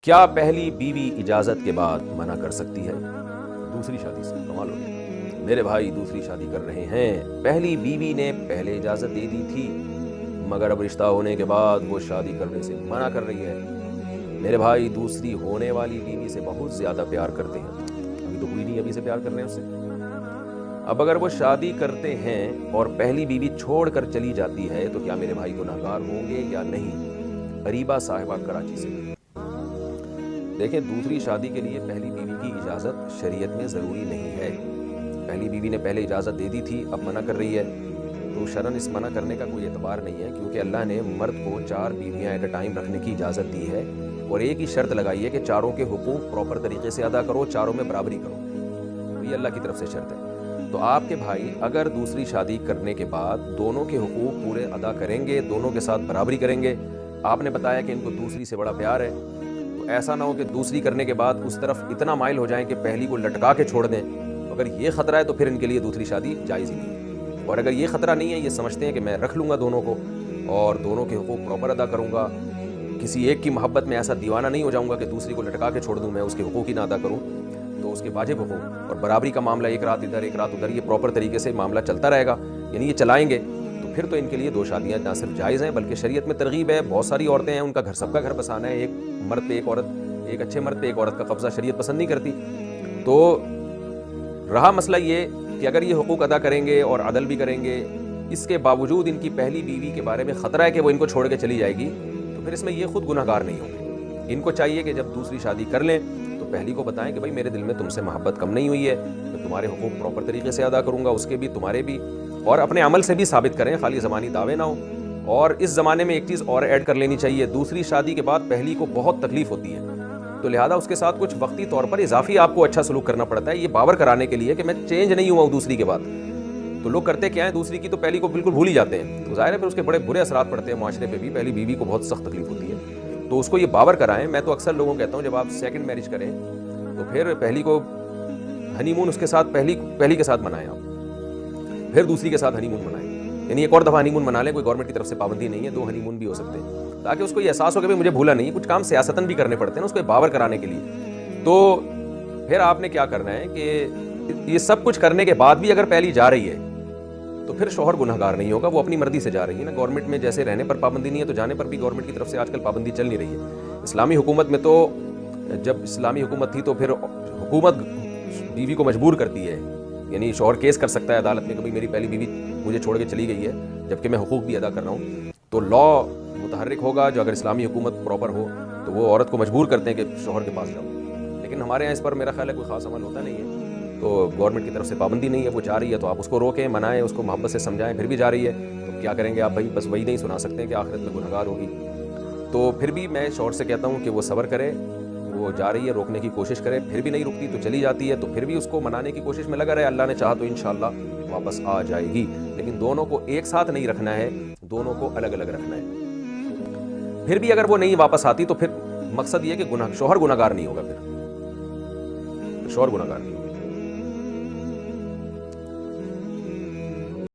کیا پہلی بیوی اجازت کے بعد منع کر سکتی ہے دوسری شادی سے؟ کمال ہو گیا، میرے بھائی دوسری شادی کر رہے ہیں، پہلی بیوی نے پہلے اجازت دے دی تھی مگر اب رشتہ ہونے کے بعد وہ شادی کرنے سے منع کر رہی ہے۔ میرے بھائی دوسری ہونے والی بیوی سے بہت زیادہ پیار کرتے ہیں، ابھی تو ہوئی نہیں، ابھی سے پیار کر رہے ہیں اس سے۔ اب اگر وہ شادی کرتے ہیں اور پہلی بیوی چھوڑ کر چلی جاتی ہے تو کیا میرے بھائی گنہگار ہوں گے یا نہیں؟ اریبہ صاحبہ کراچی سے۔ دیکھیں، دوسری شادی کے لیے پہلی بیوی کی اجازت شریعت میں ضروری نہیں ہے۔ پہلی بیوی نے پہلے اجازت دے دی تھی، اب منع کر رہی ہے تو شرعاً اس منع کرنے کا کوئی اعتبار نہیں ہے، کیونکہ اللہ نے مرد کو 4 بیویاں ایٹ اے ٹائم رکھنے کی اجازت دی ہے اور ایک ہی شرط لگائی ہے کہ چاروں کے حقوق پراپر طریقے سے ادا کرو، چاروں میں برابری کرو، یہ اللہ کی طرف سے شرط ہے۔ تو آپ کے بھائی اگر دوسری شادی کرنے کے بعد دونوں کے حقوق پورے ادا کریں گے، دونوں کے ساتھ برابری کریں گے، آپ نے بتایا کہ ان کو دوسری سے بڑا پیار ہے، تو ایسا نہ ہو کہ دوسری کرنے کے بعد اس طرف اتنا مائل ہو جائیں کہ پہلی کو لٹکا کے چھوڑ دیں۔ اگر یہ خطرہ ہے تو پھر ان کے لیے دوسری شادی جائز ہی نہیں ہے، اور اگر یہ خطرہ نہیں ہے، یہ سمجھتے ہیں کہ میں رکھ لوں گا دونوں کو اور دونوں کے حقوق پراپر ادا کروں گا، کسی ایک کی محبت میں ایسا دیوانہ نہیں ہو جاؤں گا کہ دوسری کو لٹکا کے چھوڑ دوں، میں اس کے حقوق ہی نہ ادا کروں، تو اس کے واجب حقوق اور برابری کا معاملہ ایک رات ادھر ایک رات ادھر، یہ پراپر طریقے سے معاملہ چلتا رہے گا، یعنی یہ چلائیں گے، تو پھر تو ان کے لیے 2 شادیاں نہ صرف جائز ہیں بلکہ شریعت میں ترغیب ہے۔ بہت ساری عورتیں ہیں، ان کا گھر سب کا گھر بسانا ہے، ایک مرد پہ ایک عورت، ایک اچھے مرد پہ ایک عورت کا قبضہ شریعت پسند نہیں کرتی۔ تو رہا مسئلہ یہ کہ اگر یہ حقوق ادا کریں گے اور عدل بھی کریں گے، اس کے باوجود ان کی پہلی بیوی کے بارے میں خطرہ ہے کہ وہ ان کو چھوڑ کے چلی جائے گی، تو پھر اس میں یہ خود گنہگار نہیں ہوں گے۔ ان کو چاہیے کہ جب دوسری شادی کر لیں تو پہلی کو بتائیں کہ بھائی میرے دل میں تم سے محبت کم نہیں ہوئی ہے، میں تمہارے حقوق پراپر طریقے سے ادا کروں گا، اس کے بھی تمہارے بھی، اور اپنے عمل سے بھی ثابت کریں، خالی زبانی دعوے نہ ہو۔ اور اس زمانے میں ایک چیز اور ایڈ کر لینی چاہیے، دوسری شادی کے بعد پہلی کو بہت تکلیف ہوتی ہے، تو لہذا اس کے ساتھ کچھ وقتی طور پر اضافی آپ کو اچھا سلوک کرنا پڑتا ہے، یہ باور کرانے کے لیے کہ میں چینج نہیں ہوا ہوں دوسری کے بعد۔ تو لوگ کرتے کیا ہیں، دوسری کی تو پہلی کو بالکل بھول ہی جاتے ہیں، تو ظاہر ہے پھر اس کے بڑے برے اثرات پڑتے ہیں معاشرے پہ بھی، پہلی بیوی کو بہت سخت تکلیف ہوتی ہے، تو اس کو یہ باور کرائیں۔ میں تو اکثر لوگوں کو کہتا ہوں جب آپ سیکنڈ میرج کریں تو پھر پہلی کو ہنی مون اس کے ساتھ پہلی کے ساتھ منائیں، آپ پھر دوسری کے ساتھ ہنی مون منائیں، یعنی ایک اور دفعہ ہنی مون منا لیں، کوئی گورنمنٹ کی طرف سے پابندی نہیں ہے، 2 ہنی مون بھی ہو سکتے ہیں، تاکہ اس کو یہ احساس ہو کہ مجھے بھولا نہیں، کچھ کام سیاستاً بھی کرنے پڑتے ہیں اس کو باور کرانے کے لیے۔ تو پھر آپ نے کیا کرنا ہے کہ یہ سب کچھ کرنے کے بعد بھی اگر پہلی جا رہی ہے تو پھر شوہر گنہگار نہیں ہوگا، وہ اپنی مرضی سے جا رہی ہے نا، گورنمنٹ میں جیسے رہنے پر پابندی نہیں ہے تو جانے پر بھی گورنمنٹ کی طرف سے آج کل پابندی چل نہیں رہی ہے۔ اسلامی حکومت میں تو جب اسلامی حکومت تھی تو پھر حکومت بیوی کو مجبور کرتی ہے، یعنی شوہر کیس کر سکتا ہے عدالت میں کہ میری پہلی بیوی مجھے چھوڑ کے چلی گئی ہے جبکہ میں حقوق بھی ادا کر رہا ہوں، تو لا متحرک ہوگا جو اگر اسلامی حکومت پراپر ہو تو وہ عورت کو مجبور کرتے ہیں کہ شوہر کے پاس جاؤ، لیکن ہمارے یہاں اس پر میرا خیال ہے کوئی خاص عمل ہوتا نہیں ہے، تو گورنمنٹ کی طرف سے پابندی نہیں ہے، وہ جا رہی ہے تو آپ اس کو روکیں، منائیں، اس کو محبت سے سمجھائیں، پھر بھی جا رہی ہے تو کیا کریں گے آپ بھائی، بس وہی نہیں سنا سکتے ہیں کہ آخرت میں گنہگار ہوگی۔ تو پھر بھی میں شوہر سے کہتا ہوں کہ وہ صبر کرے، وہ جا رہی ہے روکنے کی کوشش کرے، پھر بھی نہیں رکتی تو چلی جاتی ہے تو پھر بھی اس کو منانے کی کوشش میں لگا رہے، اللہ نے چاہا تو انشاءاللہ واپس آ جائے گی، لیکن دونوں کو ایک ساتھ نہیں رکھنا ہے، دونوں کو الگ الگ رکھنا ہے۔ پھر بھی اگر وہ نہیں واپس آتی تو پھر مقصد یہ کہ شوہر گنہگار نہیں ہوگا، پھر شوہر گنہگار نہیں ہوگا۔